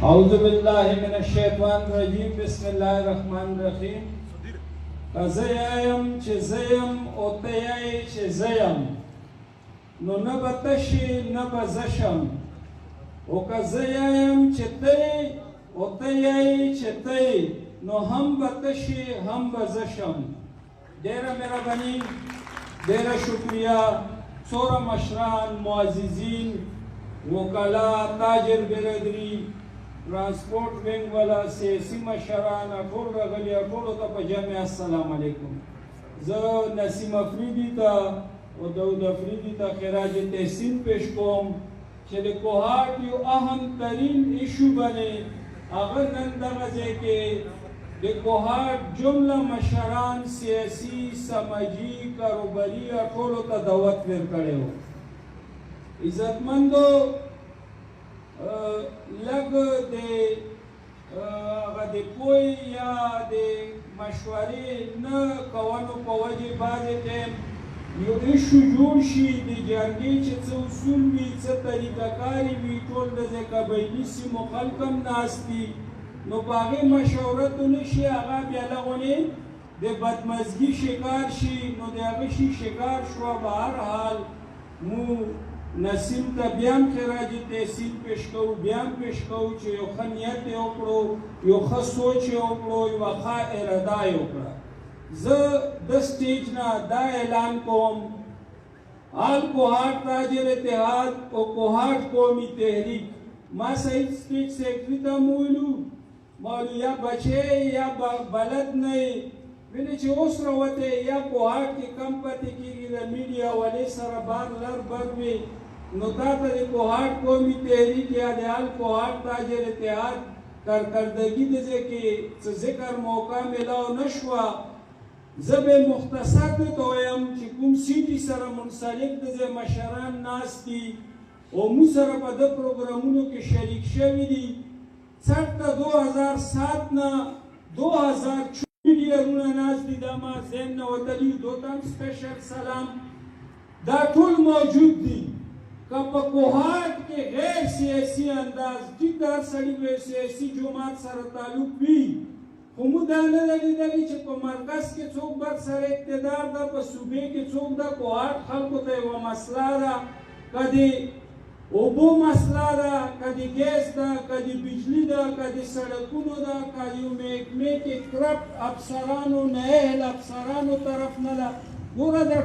اعوذ بالله من الشیطان الرجیم بسم الله الرحمن الرحیم زه یم چې زه یم او ته یې چې زه یم نو نه به ته شې نه به زه شم او که زه یم چې ته یې او ته یې چې ته یې نو هم به ته شې هم به زه شم. ډېره مهرباني ډېره شکریه څوره مشران معززین وکلا تاجر برادري transport wing वाला सियासी मशरान ټول راغلي ټولو ته په جمع السلام علیکم. زه نسیم افریدي ته او داود افریدي ته خراج تحسین پیش کوم چې د کوهاټ یو اهم ترین ایشو باندې هغه نن دغه ځای کې د کوهاټ جمله مشران سیاسي سماجي کاروباري ټولو ته دعوت ورکړی و. عزتمندو لږ د پوی یا د مشورې نه کولو په وجې بعضې ټایم یو ایشو جوړ شي د جرګې چې څه اصول وي څه طریقه کاري وي ټول د ځای قبایلي سیمو خلک هم ناست دي نو په هغې مشورت ونه شي هغه بیا لغونې د بدمزګي شکار شي نو د هغه شي شکار شوه. به هر حال مو نسیم ته بیا هم خراج تحسین پیش کوو بیا هم پیش کوو چې یو ښه نیت یې وکړو یو ښه سوچ یې وکړو یوه ښه اراده یې وکړه. زه د سټیج نه دا اعلان کوم آل کوهاټ تاجر اتحاد او کوهاټ قومي تحریک ما سعید سټیج سیکرټري ته مو ویلو ما ویلو یا بچی یا بلد نه یې وینې چې اوس راوتې یا کوهاټ کې کم پاتې کېږي د میډیا والې سره بار لر بر وي نو تا ته د کوهاټ قومي تحریک یا د آل کوهاټ تاجر اتحاد کارکردګي د ځای کې څه ذکر موقع میلاو نه شوه. زه به مختصر درته وایم چې کوم سیټي سره منسلک د ځای مشران ناست دي او موږ سره په ده پروګرامونو کې شریک شوي دي. څرته 2007 نه 2014 میډیاونه ناست دي دا ما ذهن نه وتلي دو ته هم سپیشل سلام دا ټول موجود دي. که په کوهاټ کې غیر سیاسي انداز ټیک دا سړي به سیاسي جماعت سره تعلق وي خو موږ دا نه ده لیدلي چې په مرکز کې څوک بر سره اقتدار ده په صوبې کې څوک ده. کوهاټ خلکو ته یوه مسله ده که د اوبو مسله ده که د ګیس ده که د بجلي ده که د سړکونو ده که د یو محکمې کې کرپټ افسرانو نااهل افسرانو طرف نه ده. ګوره دا